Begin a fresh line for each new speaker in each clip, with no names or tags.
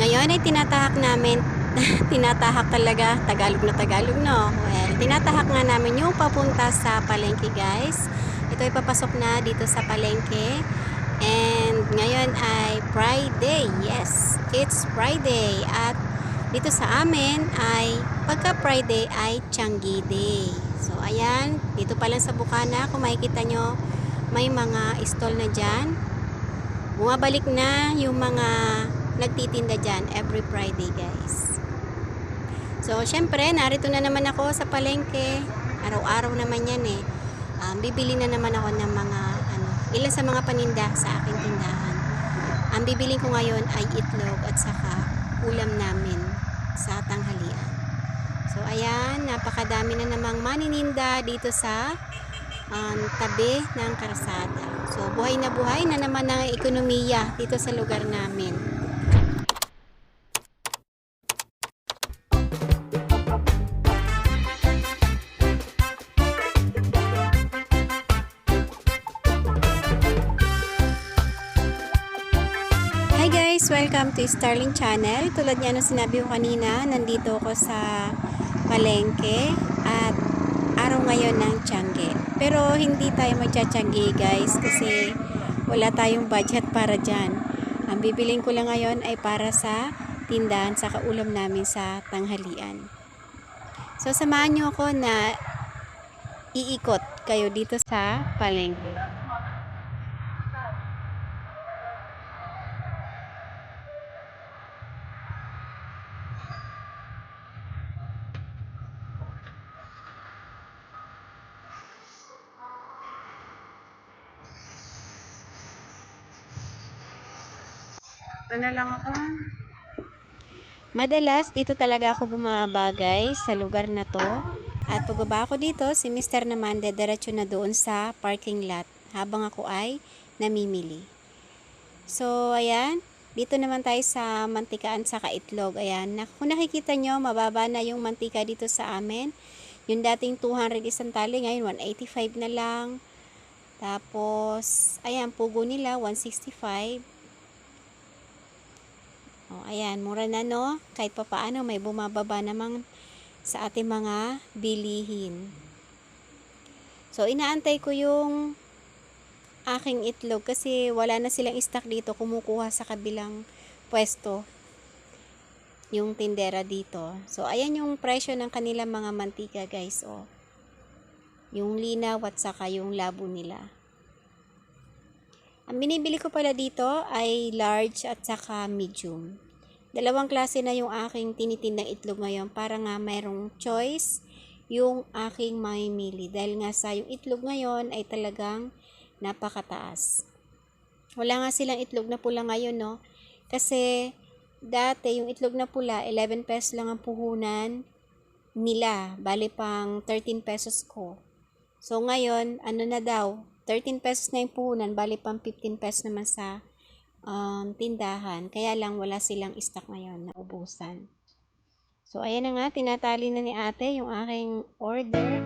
Ngayon ay tinatahak namin, tinatahak talaga, Tagalog na Tagalog, no? Well, tinatahak nga namin yung papunta sa palengke, guys. Ito ay papasok na dito sa palengke. And ngayon ay Friday. Yes, it's Friday. At dito sa amin ay pagka Friday ay Tianggi Day. So ayan, dito pa lang sa Bukana, kung makikita nyo, may mga stall na dyan. Bumabalik na yung mga nagtitinda dyan every Friday, guys. So syempre, narito na naman ako sa palengke. Araw-araw naman yan eh. Bibili na naman ako ng mga ilan sa mga paninda sa aking tindahan. Ang bibiling ko ngayon ay itlog at saka ulam namin sa tanghalian. So ayan, napakadami na namang manininda dito sa tabi ng karsada. So buhay na naman ang ekonomiya dito sa lugar namin. Hi guys! Welcome to Starling Channel. Tulad nga nung sinabi ko kanina, nandito ako sa palengke at araw ngayon ng Tiangge. Pero hindi tayo magcha-Tiangge, guys, kasi wala tayong budget para dyan. Ang bibiling ko lang ngayon ay para sa tindahan sa kaulam namin sa tanghalian. So samahan nyo ako na iikot kayo dito sa palengke. Ito na lang ako. Madalas, dito talaga ako bumabagay sa lugar na to. At pagbaba ako dito, si Mr. naman dediretso na doon sa parking lot habang ako ay namimili. So, ayan. Dito naman tayo sa mantikaan sa kaitlog. Ayan. Kung nakikita nyo, mababa na yung mantika dito sa amin. Yung dating 200 isang tali, ngayon 185 na lang. Tapos, ayan, pugo nila, 165. O, ayan, mura na, no? Kahit pa paano, may bumababa namang sa ating mga bilihin. So, inaantay ko yung aking itlog kasi wala na silang stock dito. Kumukuha sa kabilang pwesto yung tindera dito. So, ayan yung presyo ng kanilang mga mantika, guys. O, yung linaw at saka yung labo nila. Ang binibili ko pala dito ay large at saka medium. Dalawang klase na yung aking tinitindang itlog ngayon para nga mayroong choice yung aking mamimili. Dahil nga sa yung itlog ngayon ay talagang napakataas. Wala nga silang itlog na pula ngayon, no? Kasi dati yung itlog na pula, 11 pesos lang ang puhunan nila. Bali pang 13 pesos ko. So ngayon, ano na daw, 13 pesos na yung puhunan, bali pang 15 pesos naman sa tindahan. Kaya lang wala silang stock ngayon, naubusan. So ayan na nga, tinatali na ni ate yung aking order.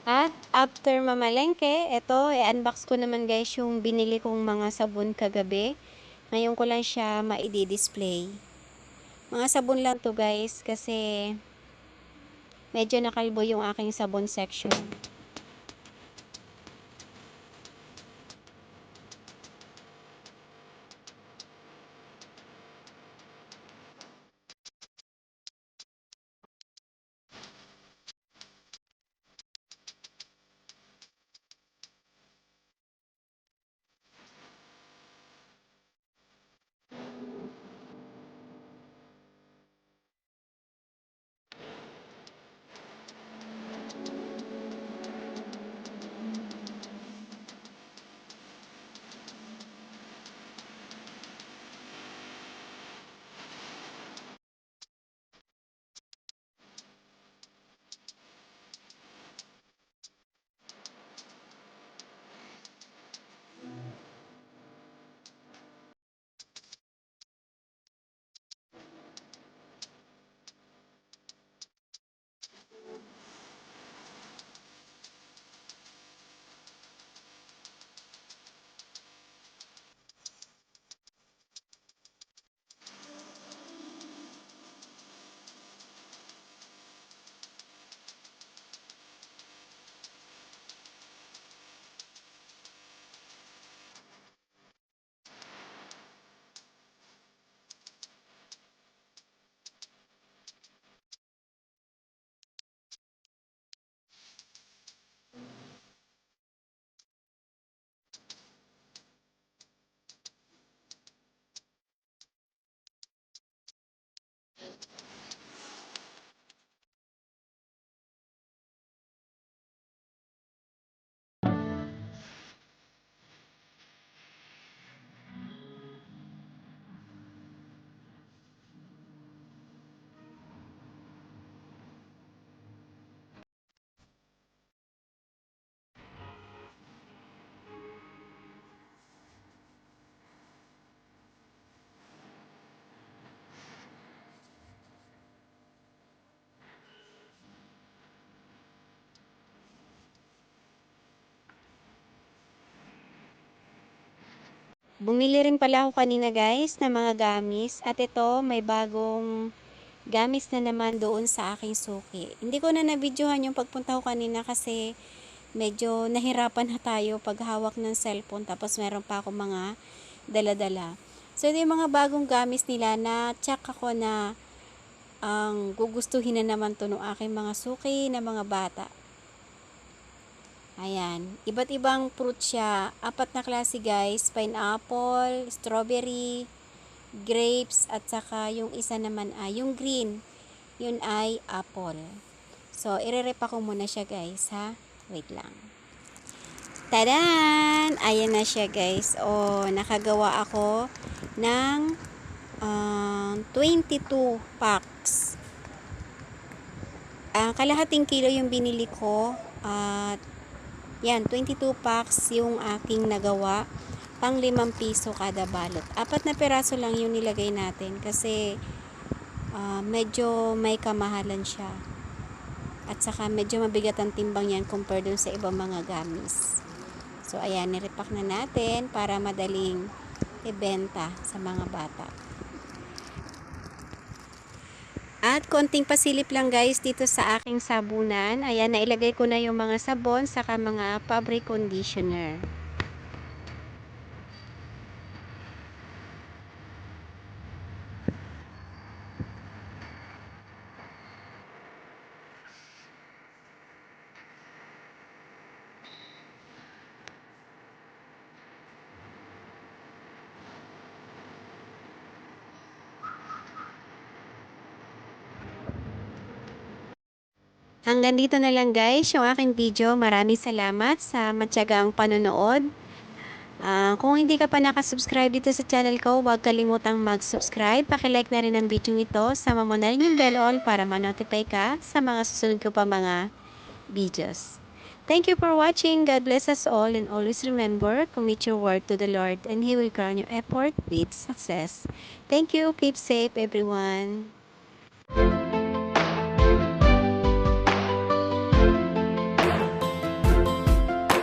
At after mamalengke, ito, i-unbox ko naman guys yung binili kong mga sabon kagabi. Ngayon ko lang siya ma-display. Mga sabon lang to guys kasi medyo nakalbo yung aking sabon section. Bumili rin pala ako kanina guys ng mga gamis at ito may bagong gamis na naman doon sa aking suki. Hindi ko na na-videohan yung pagpunta ko kanina kasi medyo nahirapan na tayo pag hawak ng cellphone tapos meron pa ako mga dala-dala. So ito yung mga bagong gamis nila na check ako na ang gugustuhin na naman to ng aking mga suki na mga bata. Ayan, iba't ibang fruit siya. 4 na klase guys, pineapple, strawberry, grapes, at saka yung isa naman ay yung green. Yun ay apple. So, ire-repa ko muna siya guys ha. Wait lang. Tadan! Ayan na siya guys. O, nakagawa ako ng 22 packs. Kalahating kilo yung binili ko. At yan, 22 packs yung aking nagawa. Pang 5 piso kada balot. 4 na peraso lang yung nilagay natin kasi medyo may kamahalan siya. At saka medyo mabigat ang timbang yan compare dun sa ibang mga gamis. So ayan, nirepack na natin para madaling ibenta sa mga bata. At konting pasilip lang guys dito sa aking sabunan. Ayan, nailagay ko na yung mga sabon saka mga fabric conditioner. Hanggang dito na lang guys yung aking video. Maraming salamat sa matyagang panonood. Kung hindi ka pa nakasubscribe dito sa channel ko, huwag kalimutang mag-subscribe. Pakilike na rin ang video ito. Sama mo na rin yung bell all para ma-notify ka sa mga susunod ko pa mga videos. Thank you for watching. God bless us all and always remember, commit your word to the Lord and He will crown your effort with success. Thank you. Keep safe everyone.